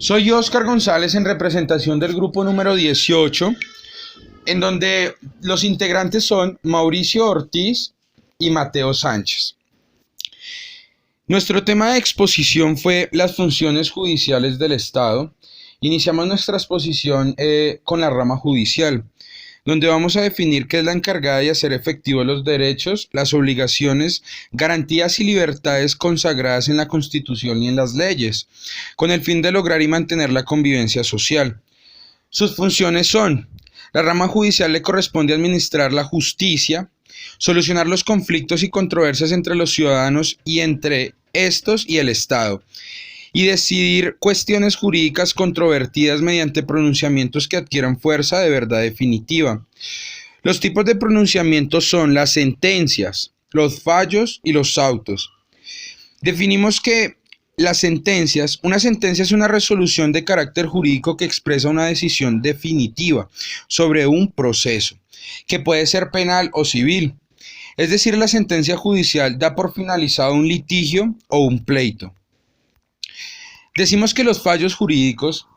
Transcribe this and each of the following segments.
Soy Oscar González en representación del grupo número 18, en donde los integrantes son Mauricio Ortiz y Mateo Sánchez. Nuestro tema de exposición fue las funciones judiciales del Estado. Iniciamos nuestra exposición con la rama judicial, donde vamos a definir qué es la encargada de hacer efectivos los derechos, las obligaciones, garantías y libertades consagradas en la Constitución y en las leyes, con el fin de lograr y mantener la convivencia social. Sus funciones son: la rama judicial le corresponde administrar la justicia, solucionar los conflictos y controversias entre los ciudadanos y entre estos y el Estado, y decidir cuestiones jurídicas controvertidas mediante pronunciamientos que adquieran fuerza de verdad definitiva. Los tipos de pronunciamientos son las sentencias, los fallos y los autos. Definimos que una sentencia es una resolución de carácter jurídico que expresa una decisión definitiva sobre un proceso, que puede ser penal o civil. Es decir, la sentencia judicial da por finalizado un litigio o un pleito. Decimos que los fallos jurídicos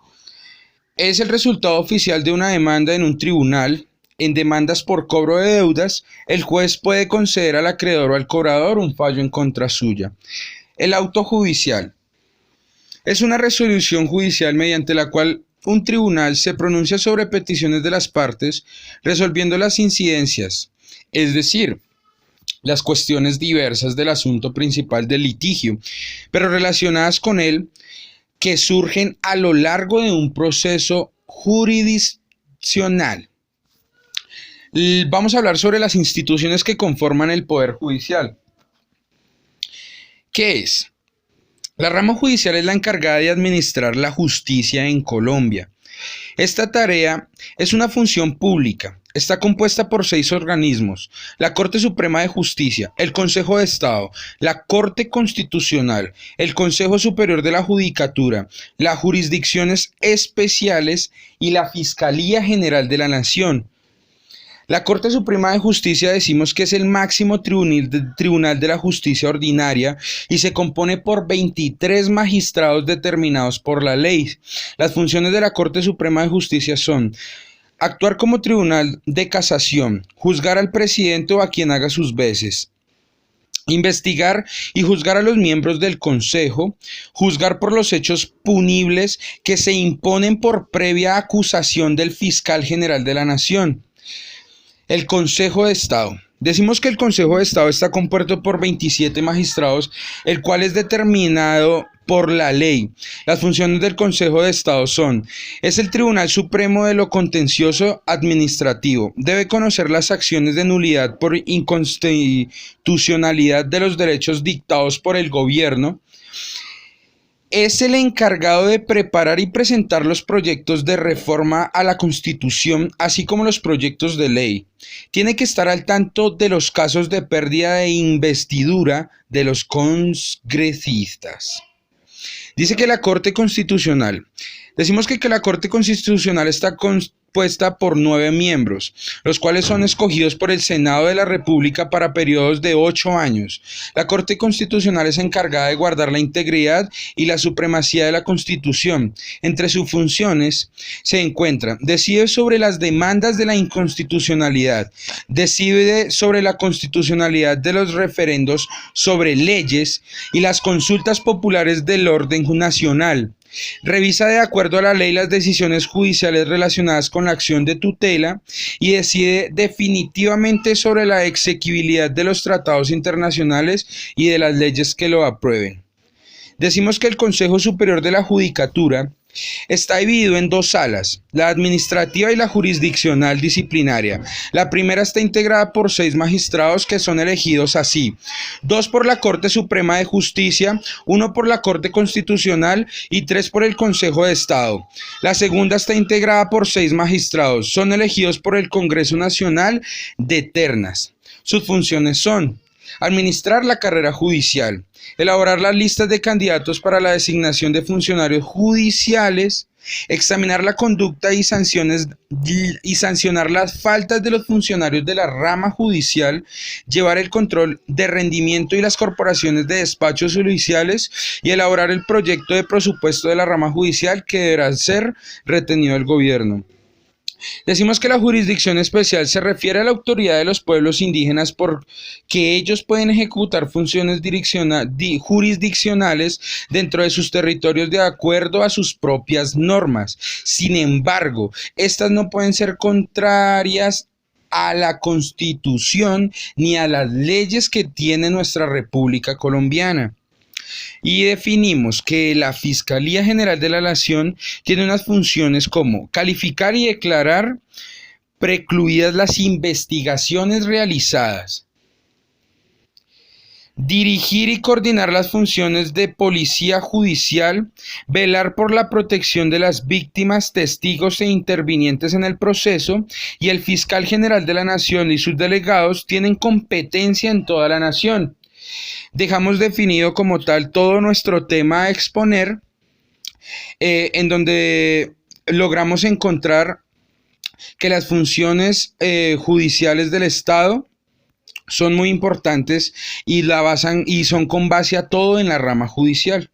es el resultado oficial de una demanda en un tribunal. En demandas por cobro de deudas, el juez puede conceder al acreedor o al cobrador un fallo en contra suya. El auto judicial es una resolución judicial mediante la cual un tribunal se pronuncia sobre peticiones de las partes, resolviendo las incidencias, es decir, las cuestiones diversas del asunto principal del litigio, pero relacionadas con él, que surgen a lo largo de un proceso jurisdiccional. Vamos a hablar sobre las instituciones que conforman el Poder Judicial. ¿Qué es? La rama judicial es la encargada de administrar la justicia en Colombia. Esta tarea es una función pública. Está compuesta por 6 organismos: la Corte Suprema de Justicia, el Consejo de Estado, la Corte Constitucional, el Consejo Superior de la Judicatura, las Jurisdicciones Especiales y la Fiscalía General de la Nación. La Corte Suprema de Justicia decimos que es el máximo tribunal de la justicia ordinaria y se compone por 23 magistrados determinados por la ley. Las funciones de la Corte Suprema de Justicia son: actuar como tribunal de casación, juzgar al presidente o a quien haga sus veces, investigar y juzgar a los miembros del Consejo, juzgar por los hechos punibles que se imponen por previa acusación del fiscal general de la Nación. El Consejo de Estado. Decimos que el Consejo de Estado está compuesto por 27 magistrados, el cual es determinado por la ley. Las funciones del Consejo de Estado son: es el Tribunal Supremo de lo Contencioso Administrativo. Debe conocer las acciones de nulidad por inconstitucionalidad de los derechos dictados por el gobierno. Es el encargado de preparar y presentar los proyectos de reforma a la Constitución, así como los proyectos de ley. Tiene que estar al tanto de los casos de pérdida de investidura de los congresistas. Dice que la Corte Constitucional. Decimos que la Corte Constitucional está compuesta por 9 miembros, los cuales son escogidos por el Senado de la República para periodos de 8 años. La Corte Constitucional es encargada de guardar la integridad y la supremacía de la Constitución. Entre sus funciones se encuentran: decide sobre las demandas de la inconstitucionalidad, decide sobre la constitucionalidad de los referendos sobre leyes y las consultas populares del orden nacional. Revisa de acuerdo a la ley las decisiones judiciales relacionadas con la acción de tutela y decide definitivamente sobre la exequibilidad de los tratados internacionales y de las leyes que lo aprueben. Decimos que el Consejo Superior de la Judicatura está dividido en 2 salas, la administrativa y la jurisdiccional disciplinaria. La primera está integrada por 6 magistrados que son elegidos así: 2 por la Corte Suprema de Justicia, 1 por la Corte Constitucional y 3 por el Consejo de Estado. La segunda está integrada por 6 magistrados, son elegidos por el Congreso Nacional de ternas. Sus funciones son: administrar la carrera judicial, elaborar las listas de candidatos para la designación de funcionarios judiciales, examinar la conducta y sancionar las faltas de los funcionarios de la rama judicial, llevar el control de rendimiento y las corporaciones de despachos judiciales y elaborar el proyecto de presupuesto de la rama judicial que deberá ser retenido del gobierno. Decimos que la jurisdicción especial se refiere a la autoridad de los pueblos indígenas porque ellos pueden ejecutar funciones jurisdiccionales dentro de sus territorios de acuerdo a sus propias normas. Sin embargo, estas no pueden ser contrarias a la Constitución ni a las leyes que tiene nuestra República Colombiana. Y definimos que la Fiscalía General de la Nación tiene unas funciones como calificar y declarar precluidas las investigaciones realizadas, dirigir y coordinar las funciones de policía judicial, velar por la protección de las víctimas, testigos e intervinientes en el proceso, y el fiscal general de la Nación y sus delegados tienen competencia en toda la nación. Dejamos definido como tal todo nuestro tema a exponer, en donde logramos encontrar que las funciones judiciales del Estado son muy importantes y son con base a todo en la rama judicial.